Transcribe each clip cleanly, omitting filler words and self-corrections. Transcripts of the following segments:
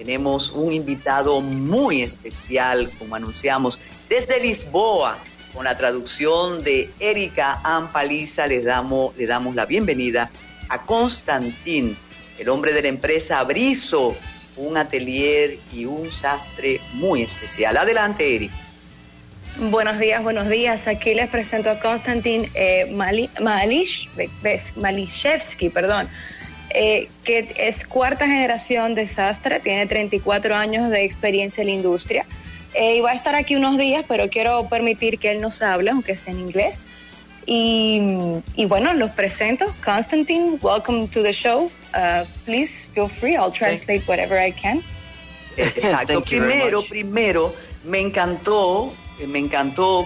tenemos un invitado muy especial, como anunciamos, desde Lisboa, con la traducción de Erika Ampaliza. Le damos la bienvenida a Konstantine, el hombre de la empresa Briso, un atelier y un sastre muy especial. Adelante, Erika. Buenos días. Aquí les presento a Konstantine Malishevski, que es cuarta generación de sastre, tiene 34 años de experiencia en la industria. Y va a estar aquí unos días, pero quiero permitir que él nos hable, aunque sea en inglés. Y bueno, los presento. Konstantine, welcome to the show. Please feel free. I'll translate whatever I can. Exacto. Primero, me encantó,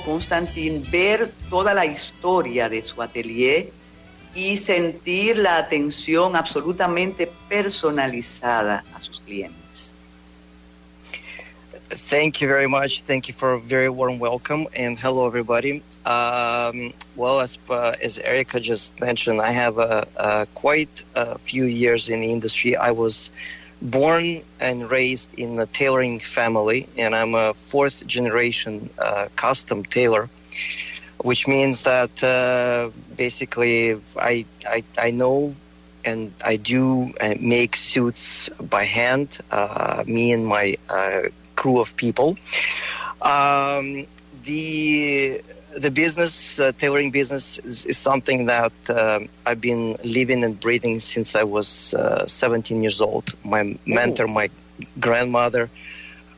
Konstantine, ver toda la historia de su atelier y sentir la atención absolutamente personalizada a sus clientes. Thank you very much. Thank you for a very warm welcome, and hello, everybody. As Erika just mentioned, I have quite a few years in the industry. I was born and raised in a tailoring family, and I'm a fourth generation custom tailor, which means that basically I know and I do make suits by hand, me and my crew of people. The business, tailoring business, is something that I've been living and breathing since I was 17 years old. My mentor, my grandmother,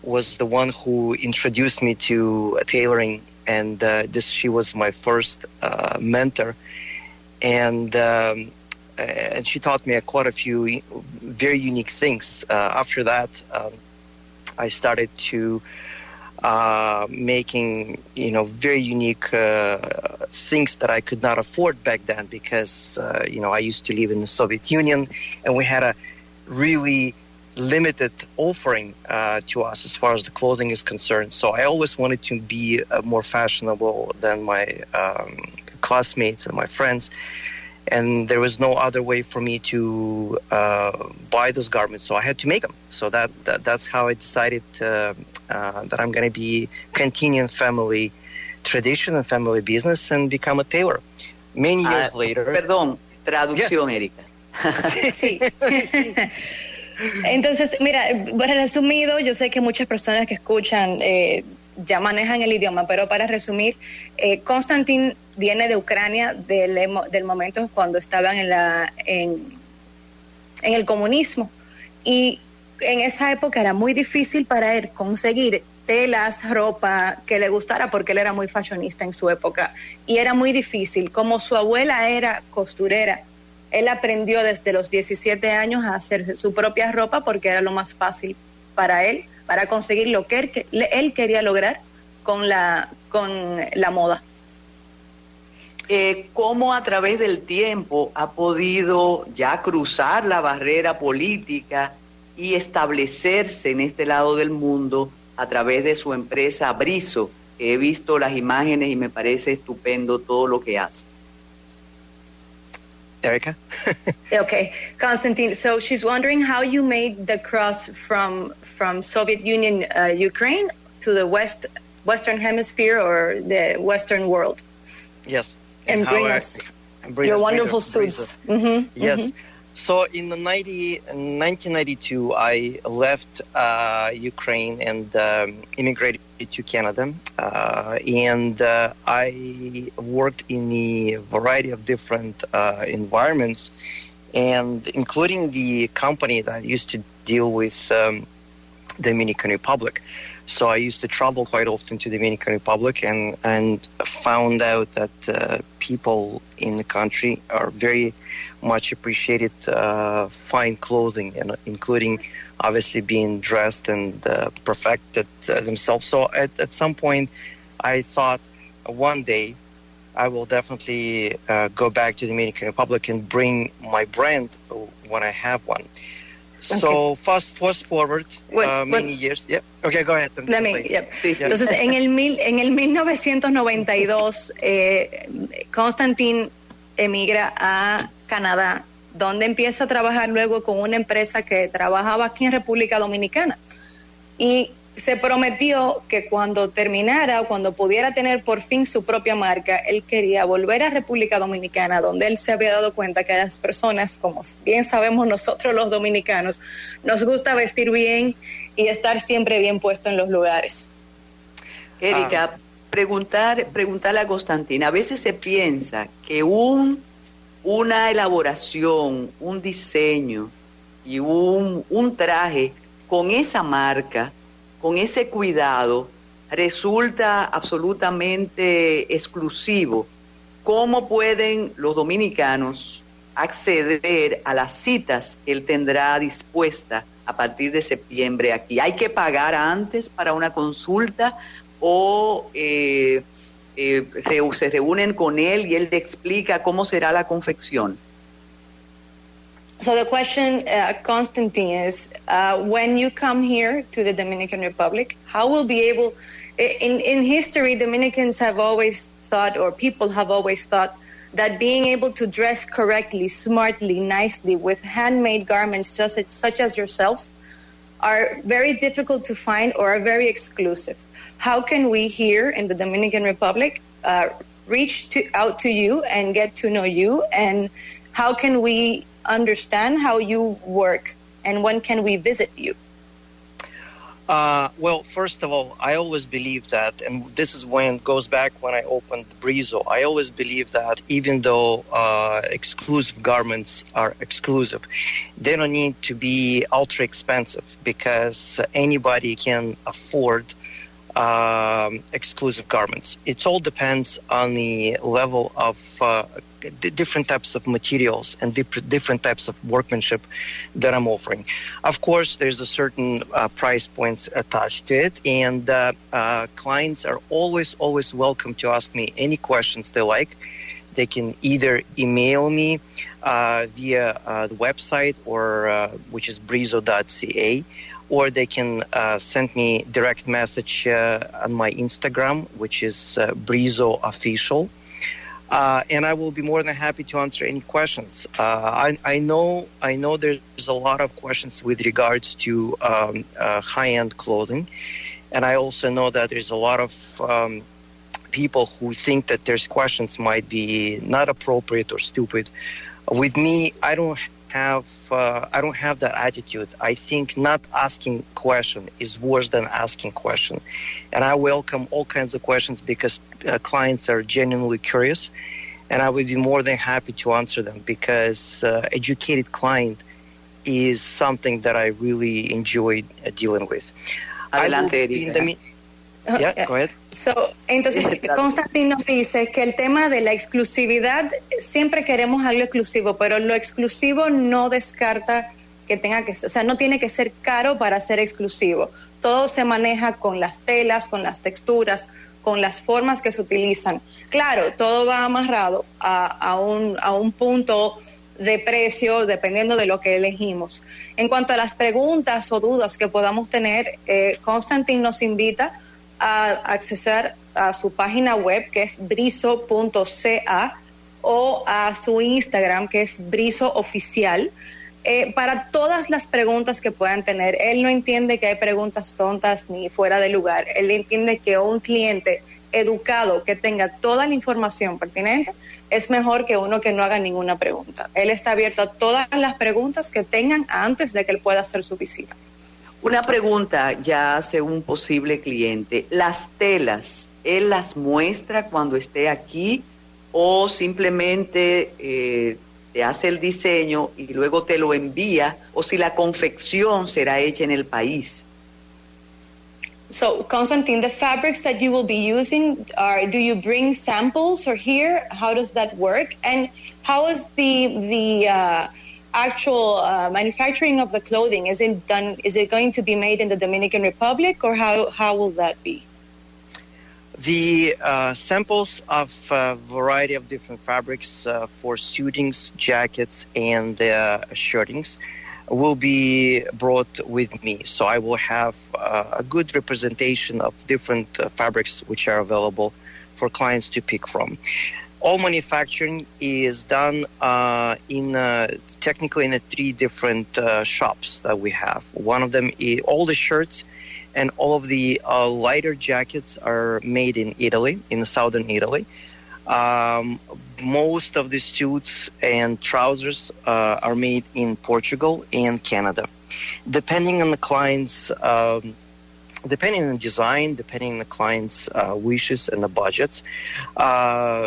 was the one who introduced me to tailoring, and she was my first mentor, and she taught me quite a few very unique things. After that, I started to making very unique things that I could not afford back then, because I used to live in the Soviet Union, and we had a really limited offering to us as far as the clothing is concerned. So I always wanted to be more fashionable than my classmates and my friends, and there was no other way for me to buy those garments, so I had to make them. So that's how I decided that I'm going to be continuing family tradition and family business and become a tailor. Many years later. Perdón, traducción, yeah. Erika. Sí. Entonces, mira, resumido, yo sé que muchas personas que escuchan ya manejan el idioma, pero para resumir, Konstantine viene de Ucrania del momento cuando estaban en el comunismo, y en esa época era muy difícil para él conseguir telas, ropa que le gustara, porque él era muy fashionista en su época, y era muy difícil. Como su abuela era costurera, él aprendió desde los 17 años a hacer su propia ropa, porque era lo más fácil para él, para conseguir lo que él quería lograr con la moda. ¿Cómo a través del tiempo ha podido ya cruzar la barrera política y establecerse en este lado del mundo a través de su empresa Briso? He visto las imágenes y me parece estupendo todo lo que hace. Erika? Okay, Konstantine, so she's wondering how you made the cross from Soviet Union, Ukraine, to the Western Hemisphere or the Western world. Yes. And bring us your wonderful suits. Mm-hmm. Yes. Mm-hmm. So in 1992, I left Ukraine and immigrated to Canada, and I worked in a variety of different environments, and including the company that used to deal with Dominican Republic. So I used to travel quite often to the Dominican Republic, and found out that people in the country are very much appreciated fine clothing, and including obviously being dressed and perfected themselves. So at some point, I thought one day I will definitely go back to the Dominican Republic and bring my brand when I have one. Okay. So fast forward many years. Yeah. Okay, go ahead. Entonces, en el 1992, Konstantine emigra a Canadá donde empieza a trabajar luego con una empresa que trabajaba aquí en República Dominicana. Y se prometió que cuando terminara, cuando pudiera tener por fin su propia marca, él quería volver a República Dominicana, donde él se había dado cuenta que a las personas, como bien sabemos nosotros los dominicanos, nos gusta vestir bien y estar siempre bien puesto en los lugares. Erika, preguntarle a Konstantine, a veces se piensa que una elaboración, un diseño y un traje con esa marca, con ese cuidado, resulta absolutamente exclusivo. ¿Cómo pueden los dominicanos acceder a las citas que él tendrá dispuesta a partir de septiembre aquí? ¿Hay que pagar antes para una consulta o se reúnen con él y él le explica cómo será la confección? So the question, Konstantine, is when you come here to the Dominican Republic, how will be able, in history, Dominicans have always thought, or people have always thought, that being able to dress correctly, smartly, nicely, with handmade garments such as yourselves are very difficult to find or are very exclusive. How can we here in the Dominican Republic reach out to you and get to know you, and how can we understand how you work, and when can we visit you? Well, first of all, I always believe that, and this is when it goes back when I opened Brizo, I always believe that even though exclusive garments are exclusive, they don't need to be ultra expensive, because anybody can afford exclusive garments. It all depends on the level of different types of materials and different types of workmanship that I'm offering. Of course, there's a certain price points attached to it, and clients are always welcome to ask me any questions they like. They can either email me via the website, or which is brizo.ca, or they can send me direct message on my Instagram, which is Brizo Official. And I will be more than happy to answer any questions. I know there's a lot of questions with regards to high-end clothing, and I also know that there's a lot of people who think that their questions might be not appropriate or stupid. With me, I don't have that attitude. I think not asking question is worse than asking question, and I welcome all kinds of questions because clients are genuinely curious, and I would be more than happy to answer them, because educated client is something that I really enjoy dealing with. Adelante, Erika. Yeah, go ahead. Entonces, Konstantine nos dice que el tema de la exclusividad, siempre queremos algo exclusivo, pero lo exclusivo no descarta que tenga que ser, o sea, no tiene que ser caro para ser exclusivo. Todo se maneja con las telas, con las texturas, con las formas que se utilizan. Claro, todo va amarrado a un punto de precio dependiendo de lo que elegimos. En cuanto a las preguntas o dudas que podamos tener, Konstantine nos invita a accesar a su página web, que es brizo.ca, o a su Instagram, que es Brizo Oficial, para todas las preguntas que puedan tener. Él no entiende que hay preguntas tontas ni fuera de lugar. Él entiende que un cliente educado que tenga toda la información pertinente es mejor que uno que no haga ninguna pregunta. Él está abierto a todas las preguntas que tengan antes de que él pueda hacer su visita. Una pregunta ya hacia un posible cliente. ¿Las telas, él las muestra cuando esté aquí o simplemente te hace el diseño y luego te lo envía, o si la confección será hecha en el país? So, Konstantine, the fabrics that you will be using, do you bring samples or here? How does that work? And how is the actual manufacturing of the clothing? Is it going to be made in the Dominican Republic, or how will that be? The samples of a variety of different fabrics for suitings, jackets, and shirtings will be brought with me. So I will have a good representation of different fabrics which are available for clients to pick from. all manufacturing is done technically in 3 different shops that we have. One of them is all the shirts and all of the lighter jackets are made in Italy, in southern Italy. Most of the suits and trousers are made in Portugal and Canada. Depending on the client's, depending on the design, depending on the client's wishes and the budgets,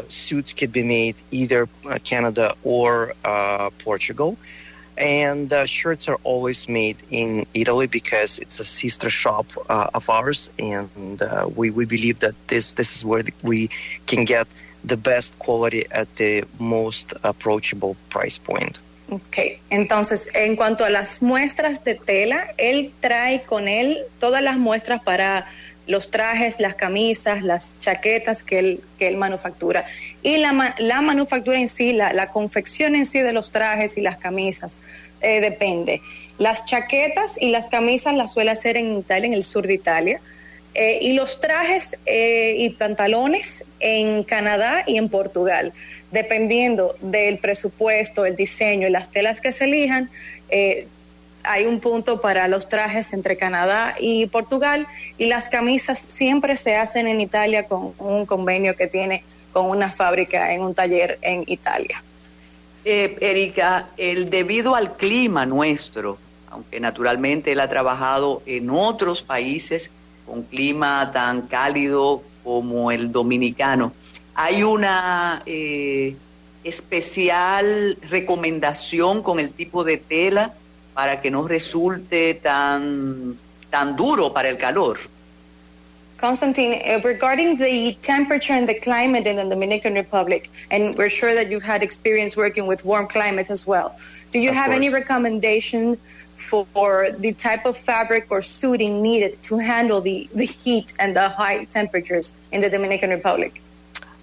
suits could be made either Canada or Portugal. And shirts are always made in Italy because it's a sister shop of ours, and we believe that this is where we can get the best quality at the most approachable price point. Okay, entonces en cuanto a las muestras de tela, él trae con él todas las muestras para los trajes, las camisas, las chaquetas que él manufactura. Y la manufactura en sí, la confección en sí de los trajes y las camisas, depende. Las chaquetas y las camisas las suele hacer en Italia, en el sur de Italia. Y los trajes y pantalones en Canadá y en Portugal. Dependiendo del presupuesto, el diseño y las telas que se elijan, hay un punto para los trajes entre Canadá y Portugal, y las camisas siempre se hacen en Italia con un convenio que tiene con una fábrica en un taller en Italia. Erika, debido al clima nuestro, aunque naturalmente él ha trabajado en otros países con clima tan cálido como el dominicano, ¿hay una especial recomendación con el tipo de tela para que no resulte tan duro para el calor? Konstantine, regarding the temperature and the climate in the Dominican Republic, and we're sure that you've had experience working with warm climates as well, do you have any recommendation for the type of fabric or suiting needed to handle the heat and the high temperatures in the Dominican Republic?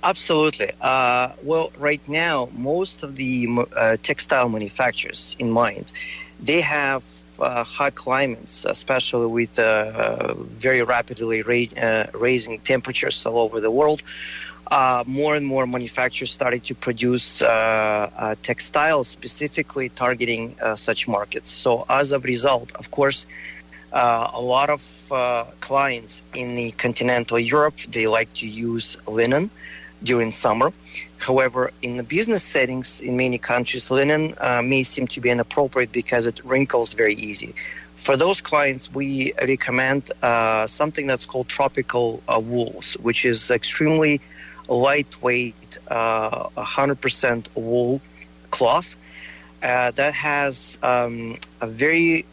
Absolutely. Well, right now, most of the textile manufacturers in mind, they have hot climates, especially with very rapidly raising temperatures all over the world. More and more manufacturers started to produce textiles specifically targeting such markets. So as a result, of course, a lot of clients in the continental Europe, they like to use linen during summer. However, in the business settings in many countries, linen may seem to be inappropriate because it wrinkles very easy. For those clients, we recommend something that's called tropical wools, which is extremely lightweight, 100% wool cloth that has a very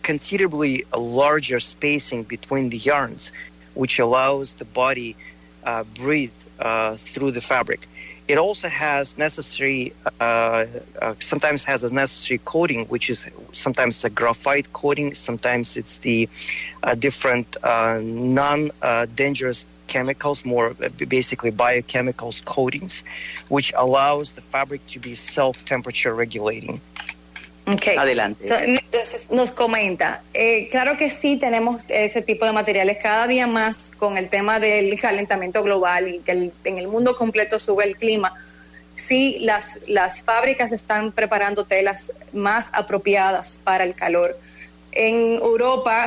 considerably larger spacing between the yarns, which allows the body breathe through the fabric. It also has necessary, sometimes has a necessary coating, which is sometimes a graphite coating, sometimes it's the different non-dangerous chemicals, more basically biochemicals coatings, which allows the fabric to be self-temperature regulating. Okay. Adelante. Entonces nos comenta, claro que sí tenemos ese tipo de materiales cada día más con el tema del calentamiento global y que en el mundo completo sube el clima. Sí, las fábricas están preparando telas más apropiadas para el calor. En Europa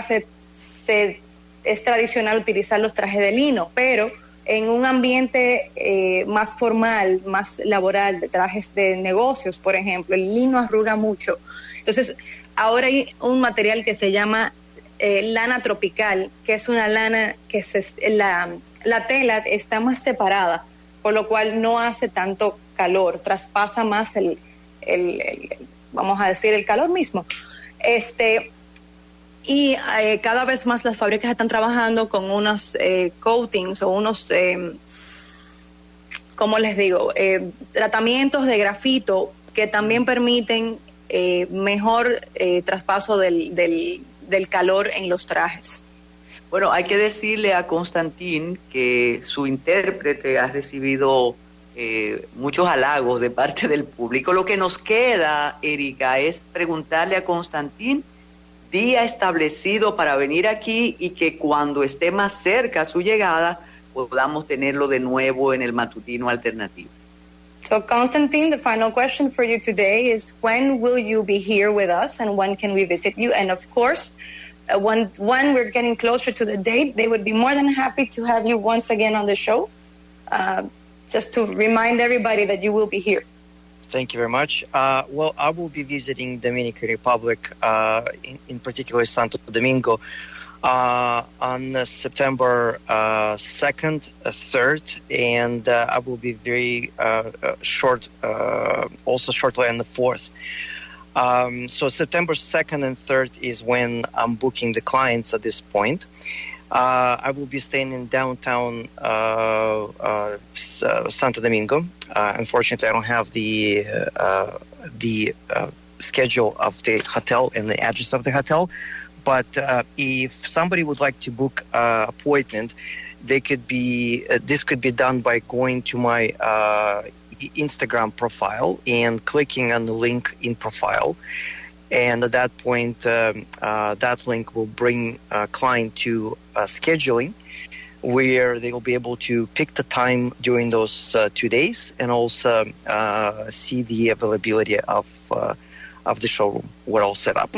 es tradicional utilizar los trajes de lino, pero en un ambiente más formal, más laboral, de trajes de negocios, por ejemplo, el lino arruga mucho. Entonces, ahora hay un material que se llama lana tropical, que es una lana que la tela está más separada, por lo cual no hace tanto calor, traspasa más el vamos a decir, el calor mismo. Y cada vez más las fábricas están trabajando con unos coatings o unos, ¿cómo les digo? Tratamientos de grafito que también permiten mejor traspaso del calor en los trajes. Bueno, hay que decirle a Konstantine que su intérprete ha recibido muchos halagos de parte del público. Lo que nos queda, Erika, es preguntarle a Konstantine día establecido para venir aquí y que cuando esté más cerca su llegada podamos tenerlo de nuevo en el Matutino Alternativo. So, Konstantine, the final question for you today is, when will you be here with us and when can we visit you? And of course, when we're getting closer to the date, they would be more than happy to have you once again on the show, just to remind everybody that you will be here. Thank you very much. Well, I will be visiting Dominican Republic, in particular Santo Domingo, on September 2nd, 3rd, and I will be very also shortly on the 4th. So September 2nd and 3rd is when I'm booking the clients at this point. I will be staying in downtown Santo Domingo. Unfortunately, I don't have the schedule of the hotel and the address of the hotel. But if somebody would like to book an appointment, this could be done by going to my Instagram profile and clicking on the link in profile. And at that point, that link will bring a client to scheduling, where they will be able to pick the time during those 2 days and also see the availability of the showroom. We're all set up.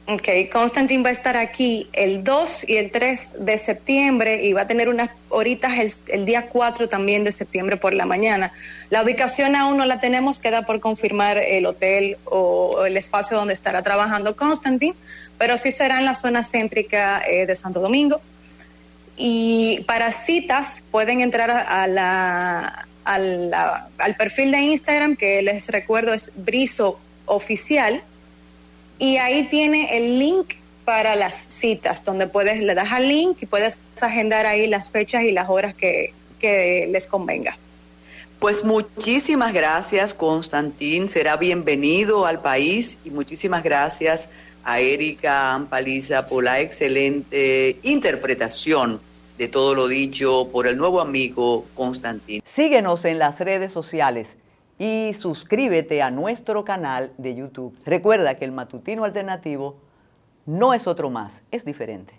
Ok, Konstantine va a estar aquí el 2 y el 3 de septiembre y va a tener unas horitas el día 4 también de septiembre por la mañana. La ubicación aún no la tenemos, queda por confirmar el hotel o el espacio donde estará trabajando Konstantine, pero sí será en la zona céntrica de Santo Domingo. Y para citas pueden entrar al perfil de Instagram, que les recuerdo es Brizo Oficial, y ahí tiene el link para las citas, donde le das al link y puedes agendar ahí las fechas y las horas que les convenga. Pues muchísimas gracias, Konstantine. Será bienvenido al país y muchísimas gracias a Erika Ampaliza por la excelente interpretación de todo lo dicho por el nuevo amigo Konstantine. Síguenos en las redes sociales y suscríbete a nuestro canal de YouTube. Recuerda que el Matutino Alternativo no es otro más, es diferente.